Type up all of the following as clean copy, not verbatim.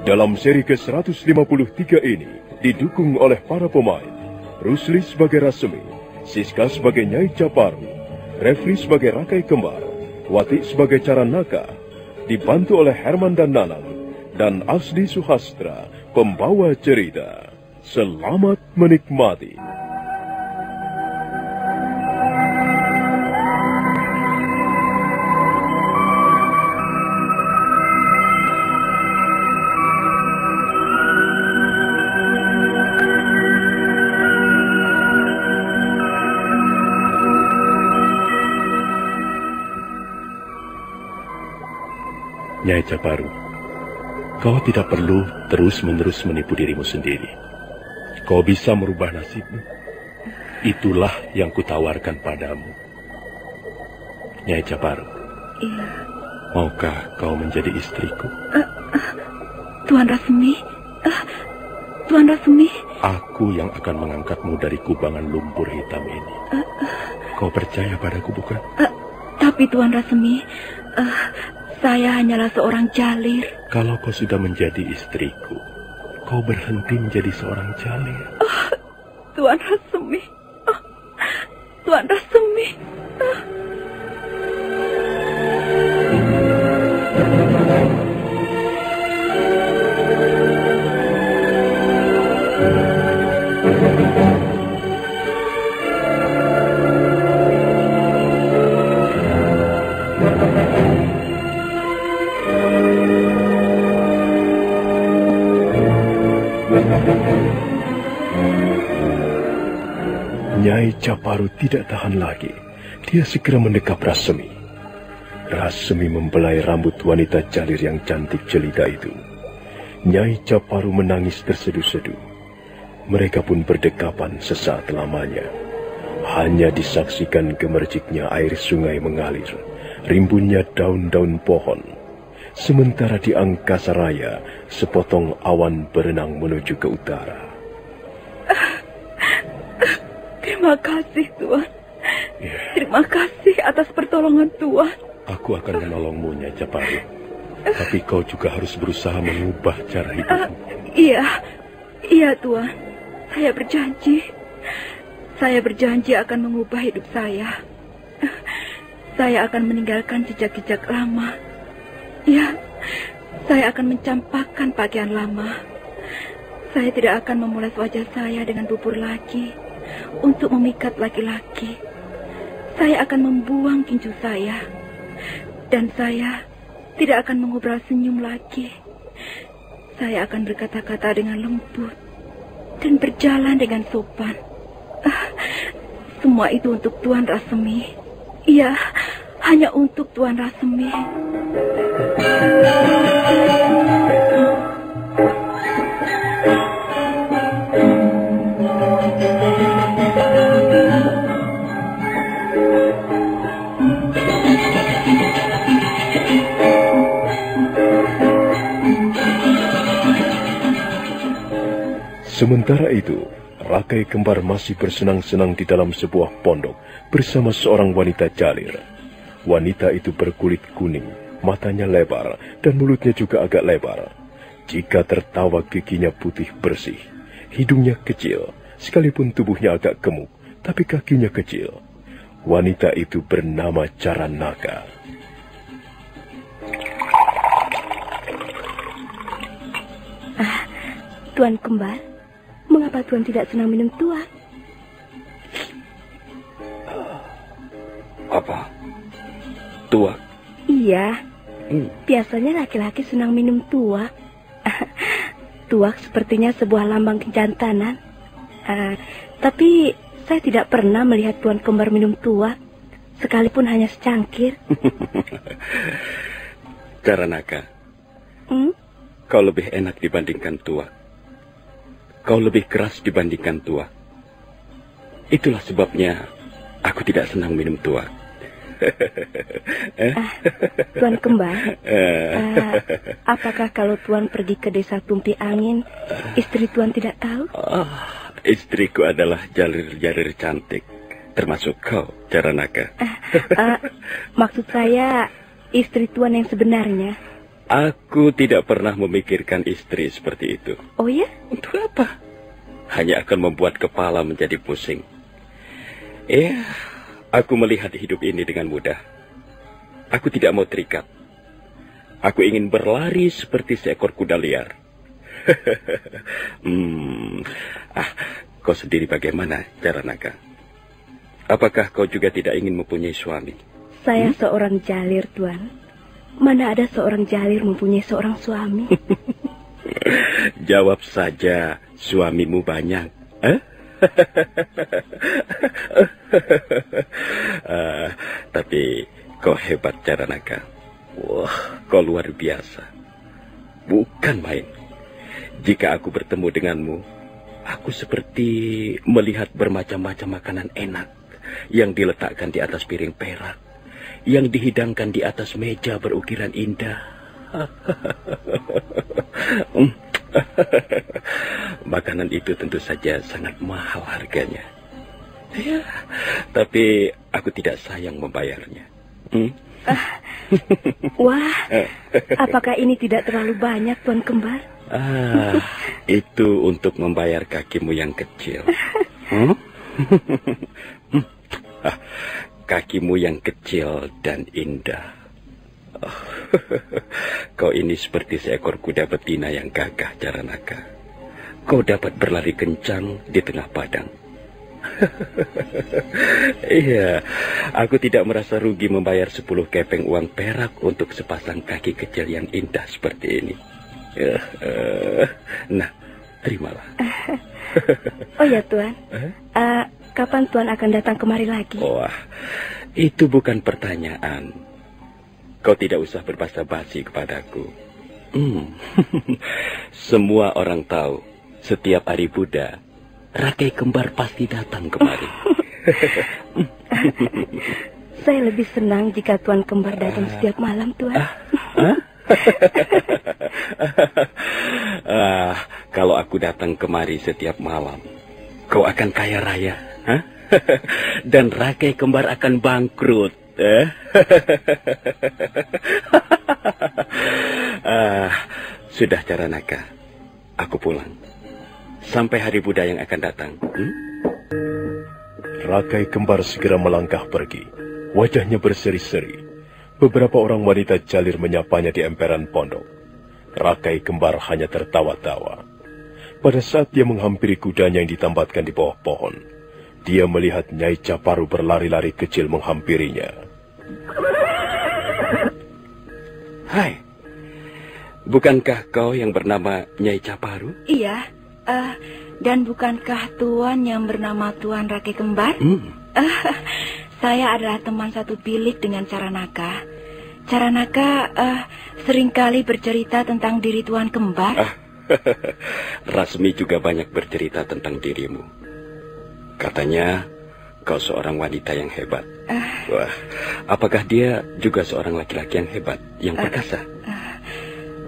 Dalam seri ke-153 ini, didukung oleh para pemain, Rusli sebagai Rasemi, Siska sebagai Nyai Caparu, Refli sebagai Rakai Kembar, Wati sebagai Caranaka, dibantu oleh Herman dan Nanang, dan Asdi Suhastra, pembawa cerita. Selamat menikmati. Nyai Caparu, kau tidak perlu terus-menerus menipu dirimu sendiri. Kau bisa merubah nasibmu. Itulah yang kutawarkan padamu. Nyai Caparu, iya. Maukah kau menjadi istriku? Tuan Rasemi, Tuan Rasemi. Aku yang akan mengangkatmu dari kubangan lumpur hitam ini. Kau percaya padaku, bukan? Tapi Tuan Rasemi, saya hanyalah seorang jalir. Kalau kau sudah menjadi istriku, kau berhenti menjadi seorang jalir. Tuan Rasemi, Tuan Rasemi. Nyai Caparu tidak tahan lagi. Dia segera mendekap Rasemi. Rasemi membelai rambut wanita jalir yang cantik jelita itu. Nyai Caparu menangis terseduh-seduh. Mereka pun berdekapan sesaat lamanya. Hanya disaksikan gemerciknya air sungai mengalir, rimbunnya daun-daun pohon. Sementara di angkasa raya, sepotong awan berenang menuju ke utara. Terima kasih, Tuan. Ya. Terima kasih atas pertolongan Tuan. Aku akan menolongmu, Nyai Caparu. Tapi kau juga harus berusaha mengubah cara hidupmu. Iya, Tuan. Saya berjanji. Saya berjanji akan mengubah hidup saya. Saya akan meninggalkan jejak-jejak lama. Ya, saya akan mencampakkan pakaian lama. Saya tidak akan memulas wajah saya dengan bubur lagi untuk memikat laki-laki. Saya akan membuang kincu saya. Dan saya tidak akan mengubah senyum lagi. Saya akan berkata-kata dengan lembut dan berjalan dengan sopan. Semua itu untuk Tuan Rasemi. Iya, hanya untuk Tuan Rasemi. Sementara itu, Rakai Kembar masih bersenang-senang di dalam sebuah pondok bersama seorang wanita jalir. Wanita itu berkulit kuning, matanya lebar, dan mulutnya juga agak lebar. Jika tertawa giginya putih bersih, hidungnya kecil, sekalipun tubuhnya agak gemuk, tapi kakinya kecil. Wanita itu bernama Caranaka. Tuan Kembar, mengapa Tuan tidak senang minum tuak? Apa? Tuak? Iya, biasanya laki-laki senang minum tuak. Tuak sepertinya sebuah lambang kejantanan. Tapi saya tidak pernah melihat Tuan Kembar minum tuak, sekalipun hanya secangkir. Caranaka, kau lebih enak dibandingkan tuak. Kau lebih keras dibandingkan tuak. Itulah sebabnya aku tidak senang minum tuak. Tuan Kembar, apakah kalau Tuan pergi ke desa Tumpi Angin, istri Tuan tidak tahu? Istriku adalah jalir-jalir cantik, termasuk kau, Caranaka. Maksud saya, istri Tuan yang sebenarnya. Aku tidak pernah memikirkan istri seperti itu. Oh ya? Untuk apa? Hanya akan membuat kepala menjadi pusing. Aku melihat hidup ini dengan mudah. Aku tidak mau terikat. Aku ingin berlari seperti seekor kuda liar. Kau sendiri bagaimana, Caranaka? Apakah kau juga tidak ingin mempunyai suami? Saya seorang jalir, Tuan. Mana ada seorang jalir mempunyai seorang suami? Jawab saja, suamimu banyak. Tapi kau hebat, Caranaka. Wah, kau luar biasa. Bukan main. Jika aku bertemu denganmu, aku seperti melihat bermacam-macam makanan enak yang diletakkan di atas piring perak, yang dihidangkan di atas meja berukiran indah. Makanan itu tentu saja sangat mahal harganya. Ya, tapi aku tidak sayang membayarnya. Wah, apakah ini tidak terlalu banyak, Tuan Kembar? Itu untuk membayar kakimu yang kecil. Kakimu yang kecil dan indah. Kau ini seperti seekor kuda betina yang gagah, Caranaka. Kau dapat berlari kencang di tengah padang. Iya, aku tidak merasa rugi membayar 10 kepeng uang perak untuk sepasang kaki kecil yang indah seperti ini. Nah, terimalah. Oh ya, Tuan. Kapan Tuan akan datang kemari lagi? Wah, itu bukan pertanyaan. Kau tidak usah berbasa-basi kepadaku. Semua orang tahu, setiap hari Buddha, Rakai Kembar pasti datang kemari. Saya lebih senang jika Tuan Kembar datang setiap malam, Tuan. Kalau aku datang kemari setiap malam, kau akan kaya raya, dan Rakai Kembar akan bangkrut. Sudah, Caranaka, aku pulang. Sampai hari Buddha yang akan datang. Rakai Kembar segera melangkah pergi. Wajahnya berseri-seri. Beberapa orang wanita jalir menyapanya di emperan pondok. Rakai Kembar hanya tertawa-tawa. Pada saat dia menghampiri kudanya yang ditambatkan di bawah pohon, dia melihat Nyai Caparu berlari-lari kecil menghampirinya. Hai, bukankah kau yang bernama Nyai Caparu? Iya, dan bukankah Tuan yang bernama Tuan Rakai Kembar? Saya adalah teman satu bilik dengan Caranaka. Caranaka seringkali bercerita tentang diri Tuan Kembar. Rasmi juga banyak bercerita tentang dirimu. Katanya kau seorang wanita yang hebat. Wah, apakah dia juga seorang laki-laki yang hebat, yang perkasa?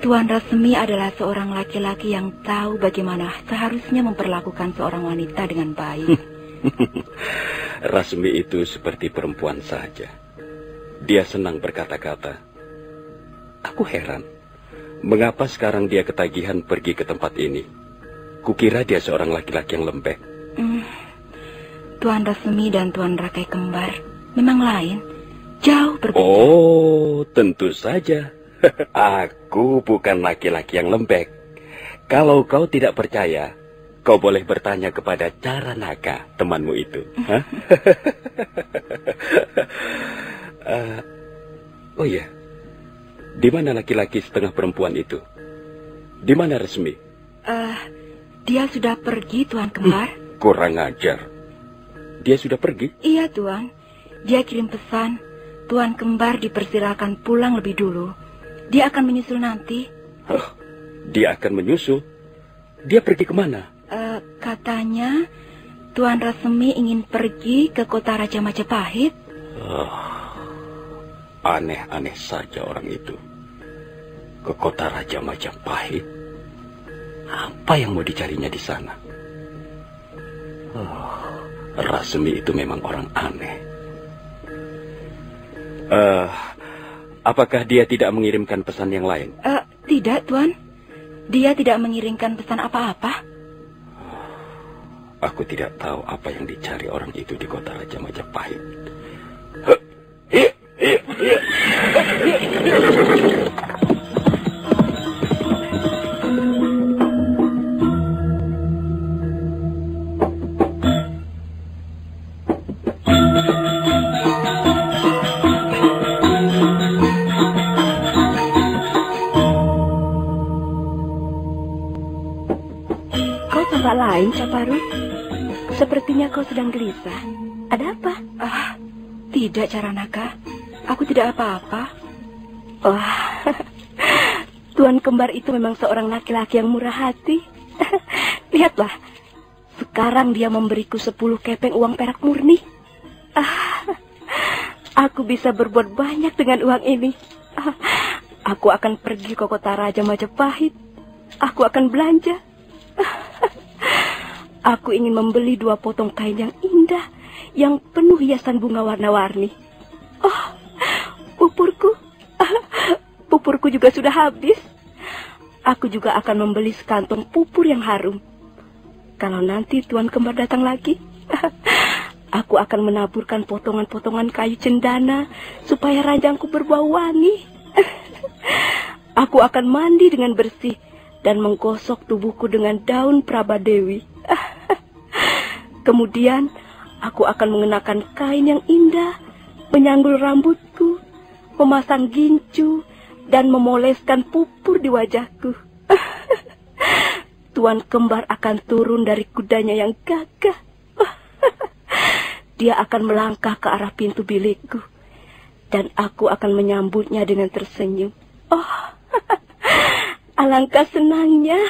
Tuan Rasmi adalah seorang laki-laki yang tahu bagaimana seharusnya memperlakukan seorang wanita dengan baik. Rasmi itu seperti perempuan saja. Dia senang berkata-kata. Aku heran, mengapa sekarang dia ketagihan pergi ke tempat ini? Kukira dia seorang laki-laki yang lembek. Tuan Rasmi dan Tuan Rakai Kembar memang lain, jauh berbeda. Oh, tentu saja. Aku bukan laki-laki yang lembek. Kalau kau tidak percaya, kau boleh bertanya kepada Caranaka, temanmu itu. Oh iya, di mana laki-laki setengah perempuan itu? Di mana Resmi? Dia sudah pergi, Tuan Kembar. Kurang ajar. Dia sudah pergi? Iya, Tuan. Dia kirim pesan, Tuan Kembar dipersilakan pulang lebih dulu. Dia akan menyusul nanti. Dia akan menyusul? Dia pergi kemana? Katanya Tuan Rasmi ingin pergi ke kota Raja Majapahit. Aneh-aneh saja orang itu. Ke kota Raja Majapahit? Apa yang mau dicarinya di sana? Rasmi itu memang orang aneh. Apakah dia tidak mengirimkan pesan yang lain? Tidak, Tuan. Dia tidak mengirimkan pesan apa-apa. Aku tidak tahu apa yang dicari orang itu di kota Raja Majapahit. Kau tampak lain, Caparu. Sepertinya kau sedang gelisah. Ada apa? Tidak, Caranaka. Aku tidak apa-apa. Tuan kembar itu memang seorang laki-laki yang murah hati. Lihatlah, sekarang dia memberiku 10 kepeng uang perak murni. Aku bisa berbuat banyak dengan uang ini. Aku akan pergi ke kota Raja Majapahit. Aku akan belanja. Aku ingin membeli 2 potong kain yang indah, yang penuh hiasan bunga warna-warni. Pupurku juga sudah habis. Aku juga akan membeli sekantong pupur yang harum. Kalau nanti Tuan kembar datang lagi, aku akan menaburkan potongan-potongan kayu cendana supaya ranjangku berbau wangi. Aku akan mandi dengan bersih dan menggosok tubuhku dengan daun Prabadewi. Kemudian aku akan mengenakan kain yang indah, menyanggul rambutku, memasang gincu, dan memoleskan pupur di wajahku. Tuan kembar akan turun dari kudanya yang gagah. Dia akan melangkah ke arah pintu bilikku, dan aku akan menyambutnya dengan tersenyum. Alangkah senangnya.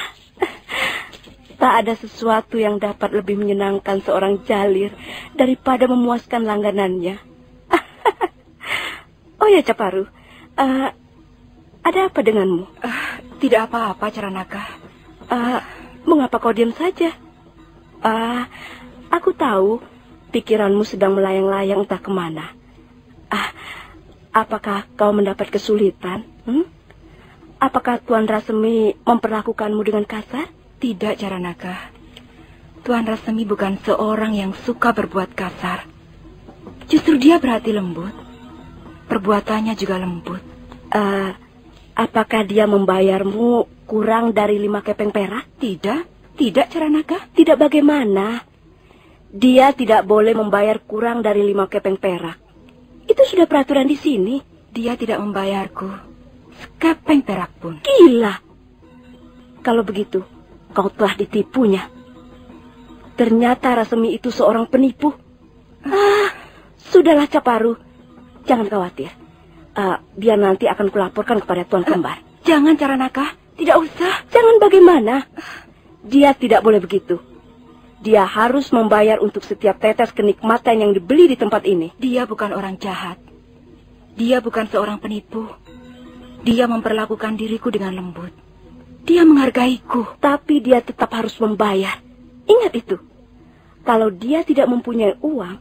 Tak ada sesuatu yang dapat lebih menyenangkan seorang jalir daripada memuaskan langganannya. Oh ya, Caparu, ada apa denganmu? Tidak apa-apa, Caranaka. Mengapa kau diam saja? Aku tahu pikiranmu sedang melayang-layang entah kemana. Apakah kau mendapat kesulitan? Apakah Tuan Rasemi memperlakukanmu dengan kasar? Tidak, Caranaka. Tuan Rasemi bukan seorang yang suka berbuat kasar. Justru dia berhati lembut. Perbuatannya juga lembut. Apakah dia membayarmu kurang dari 5 kepeng perak? Tidak, Caranaka. Tidak bagaimana? Dia tidak boleh membayar kurang dari 5 kepeng perak. Itu sudah peraturan di sini. Dia tidak membayarku sekepeng perak pun. Gila. Kalau begitu, kau telah ditipunya. Ternyata Rasemi itu seorang penipu. Sudahlah, Caparu. Jangan khawatir. Biar nanti akan kulaporkan kepada Tuan Kembar. Jangan, Caranaka. Tidak usah. Jangan bagaimana? Dia tidak boleh begitu. Dia harus membayar untuk setiap tetes kenikmatan yang dibeli di tempat ini. Dia bukan orang jahat. Dia bukan seorang penipu. Dia memperlakukan diriku dengan lembut. Dia menghargaiku. Tapi dia tetap harus membayar. Ingat itu. Kalau dia tidak mempunyai uang,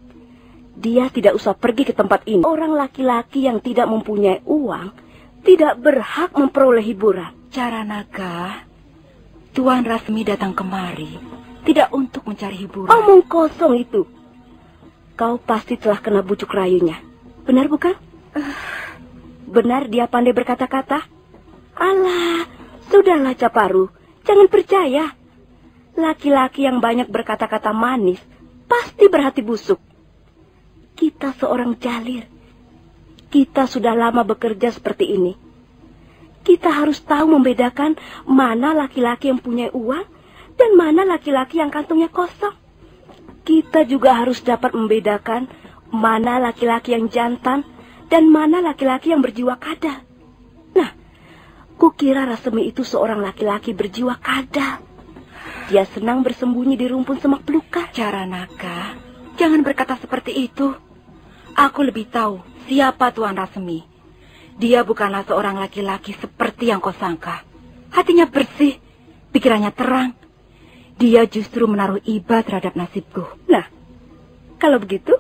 dia tidak usah pergi ke tempat ini. Orang laki-laki yang tidak mempunyai uang tidak berhak memperoleh hiburan. Caranaka, Tuan Rasemi datang kemari tidak untuk mencari hiburan. Omong kosong itu. Kau pasti telah kena bujuk rayunya. Benar bukan? Benar dia pandai berkata-kata? Alah, sudahlah Caparu. Jangan percaya. Laki-laki yang banyak berkata-kata manis pasti berhati busuk. Kita seorang jalir. Kita sudah lama bekerja seperti ini. Kita harus tahu membedakan mana laki-laki yang punya uang dan mana laki-laki yang kantongnya kosong. Kita juga harus dapat membedakan mana laki-laki yang jantan dan mana laki-laki yang berjiwa kadal. Nah, kukira Rasemi itu seorang laki-laki berjiwa kadal. Dia senang bersembunyi di rumpun semak belukar. Caranaka, jangan berkata seperti itu. Aku lebih tahu siapa Tuan Rasemi. Dia bukanlah seorang laki-laki seperti yang kau sangka. Hatinya bersih, pikirannya terang. Dia justru menaruh iba terhadap nasibku. Nah, kalau begitu,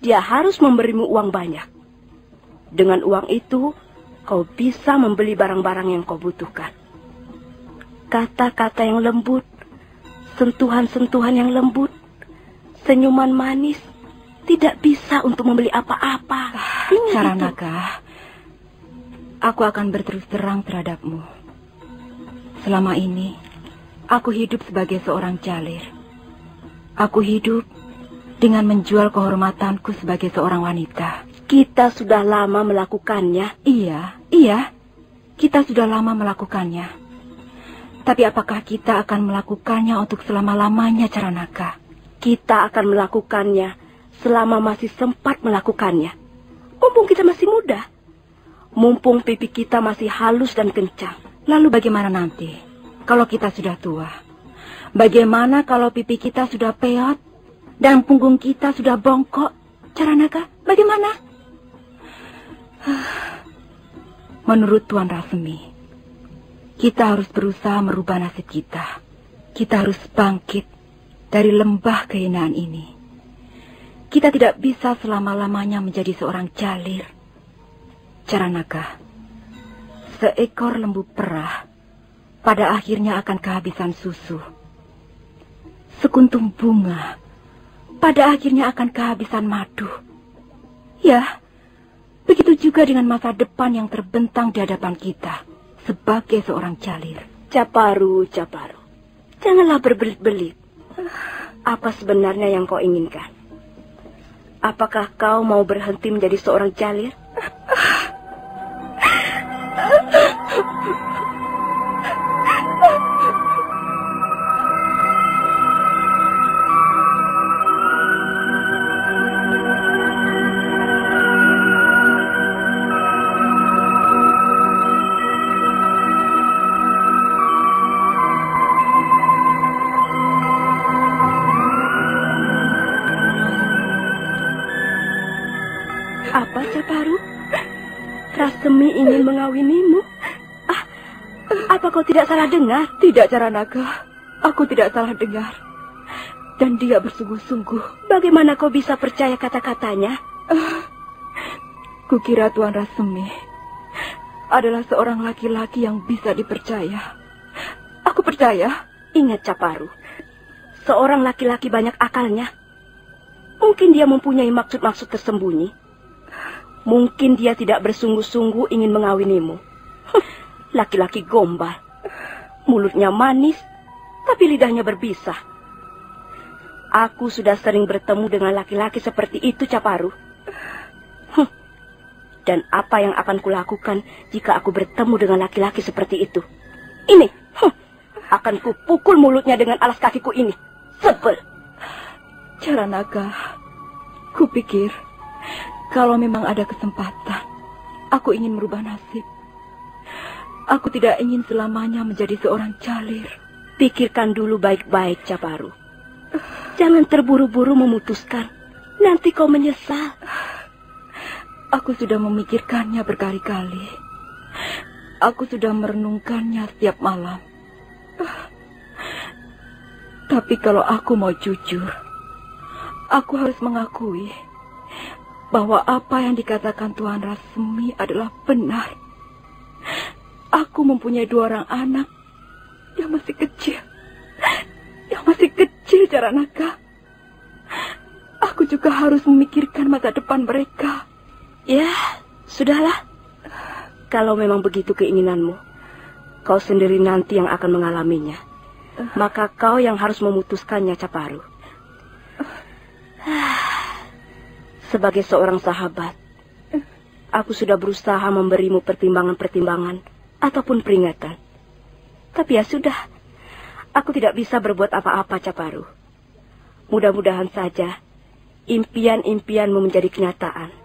dia harus memberimu uang banyak. Dengan uang itu, kau bisa membeli barang-barang yang kau butuhkan. Kata-kata yang lembut, sentuhan-sentuhan yang lembut, senyuman manis, tidak bisa untuk membeli apa-apa. Caranaka, aku akan berterus terang terhadapmu. Selama ini, aku hidup sebagai seorang jalir. Aku hidup dengan menjual kehormatanku sebagai seorang wanita. Kita sudah lama melakukannya. Iya, kita sudah lama melakukannya. Tapi apakah kita akan melakukannya untuk selama-lamanya, Caranaka? Kita akan melakukannya selama masih sempat melakukannya. Mumpung kita masih muda. Mumpung pipi kita masih halus dan kencang. Lalu bagaimana nanti kalau kita sudah tua? Bagaimana kalau pipi kita sudah peot dan punggung kita sudah bongkok? Caranaka, bagaimana? Menurut Tuan Rasemi, kita harus berusaha merubah nasib kita. Kita harus bangkit dari lembah kehinaan ini. Kita tidak bisa selama-lamanya menjadi seorang jalir. Caranaka, seekor lembu perah pada akhirnya akan kehabisan susu. Sekuntum bunga pada akhirnya akan kehabisan madu. Ya, begitu juga dengan masa depan yang terbentang di hadapan kita sebagai seorang jalir. Caparu, janganlah berbelit-belit. Apa sebenarnya yang kau inginkan? Apakah kau mau berhenti menjadi seorang jalir? Apa, Caparu? Rasemi ingin mengawinimu? Apa kau tidak salah dengar? Tidak, Caranaka. Aku tidak salah dengar. Dan dia bersungguh-sungguh. Bagaimana kau bisa percaya kata-katanya? Kukira Tuan Rasemi adalah seorang laki-laki yang bisa dipercaya. Aku percaya. Ingat, Caparu. Seorang laki-laki banyak akalnya. Mungkin dia mempunyai maksud-maksud tersembunyi. Mungkin dia tidak bersungguh-sungguh ingin mengawinimu. Laki-laki gombal. Mulutnya manis, tapi lidahnya berbisa. Aku sudah sering bertemu dengan laki-laki seperti itu, Caparu. Dan apa yang akan kulakukan jika aku bertemu dengan laki-laki seperti itu? Ini, akan kupukul mulutnya dengan alas kakiku ini. Sebel. Caranaka, kupikir kalau memang ada kesempatan, aku ingin merubah nasib. Aku tidak ingin selamanya menjadi seorang jalir. Pikirkan dulu baik-baik, Caparu. Jangan terburu-buru memutuskan. Nanti kau menyesal. Aku sudah memikirkannya berkali-kali. Aku sudah merenungkannya setiap malam. Tapi kalau aku mau jujur, aku harus mengakui bahwa apa yang dikatakan Tuan Rasemi adalah benar. Aku mempunyai 2 orang anak yang masih kecil. Yang masih kecil, Caranaka. Aku juga harus memikirkan masa depan mereka. Ya, sudahlah. Kalau memang begitu keinginanmu, kau sendiri nanti yang akan mengalaminya. Maka kau yang harus memutuskannya, Caparu. Sebagai seorang sahabat, aku sudah berusaha memberimu pertimbangan-pertimbangan ataupun peringatan. Tapi ya sudah, aku tidak bisa berbuat apa-apa, Caparu. Mudah-mudahan saja impian-impianmu menjadi kenyataan.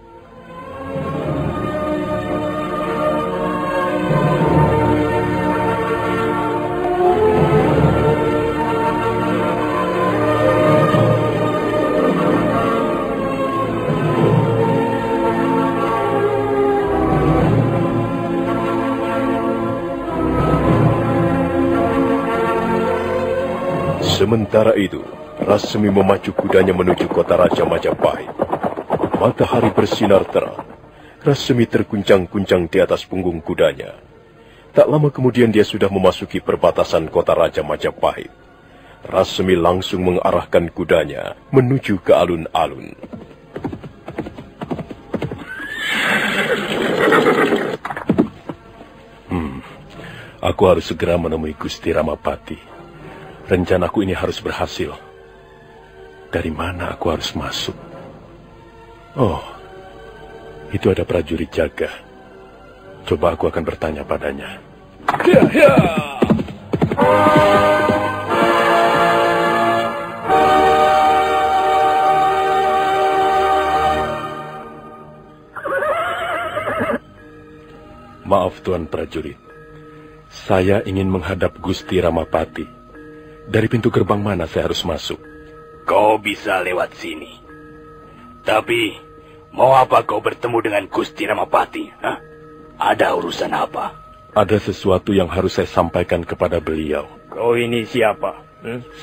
Sementara itu, Rasemi memacu kudanya menuju kota Raja Majapahit. Matahari bersinar terang. Rasemi terguncang-guncang di atas punggung kudanya. Tak lama kemudian dia sudah memasuki perbatasan kota Raja Majapahit. Rasemi langsung mengarahkan kudanya menuju ke alun-alun. Aku harus segera menemui Gusti Ramapati. Rencanaku ini harus berhasil. Dari mana aku harus masuk? Oh, itu ada prajurit jaga. Coba aku akan bertanya padanya. Maaf Tuan prajurit. Saya ingin menghadap Gusti Ramapati. Dari pintu gerbang mana saya harus masuk? Kau bisa lewat sini. Tapi, mau apa kau bertemu dengan Gusti Ramapati? Hah? Ada urusan apa? Ada sesuatu yang harus saya sampaikan kepada beliau. Kau ini siapa?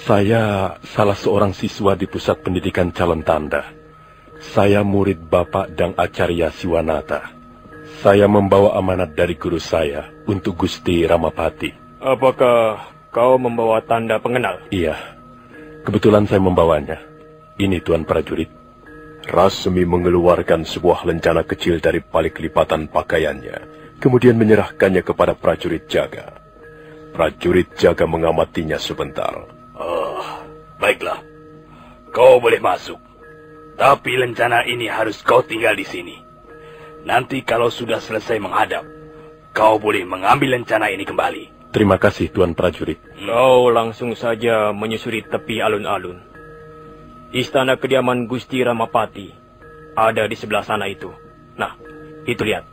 Saya salah seorang siswa di Pusat Pendidikan Calon Tanda. Saya murid Bapak Dang Acarya Siwanata. Saya membawa amanat dari guru saya untuk Gusti Ramapati. Apakah kau membawa tanda pengenal? Iya, kebetulan saya membawanya. Ini Tuan prajurit. Rasemi mengeluarkan sebuah lencana kecil dari balik lipatan pakaiannya, kemudian menyerahkannya kepada prajurit jaga. Prajurit jaga mengamatinya sebentar. Oh, baiklah. Kau boleh masuk. Tapi lencana ini harus kau tinggal di sini. Nanti kalau sudah selesai menghadap, kau boleh mengambil lencana ini kembali. Terima kasih, Tuan prajurit. Kau langsung saja menyusuri tepi alun-alun. Istana kediaman Gusti Ramapati ada di sebelah sana itu. Nah, itu lihat.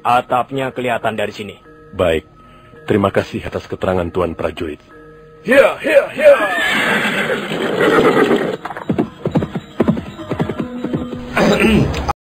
Atapnya kelihatan dari sini. Baik, terima kasih atas keterangan Tuan prajurit. Ya, ya, ya.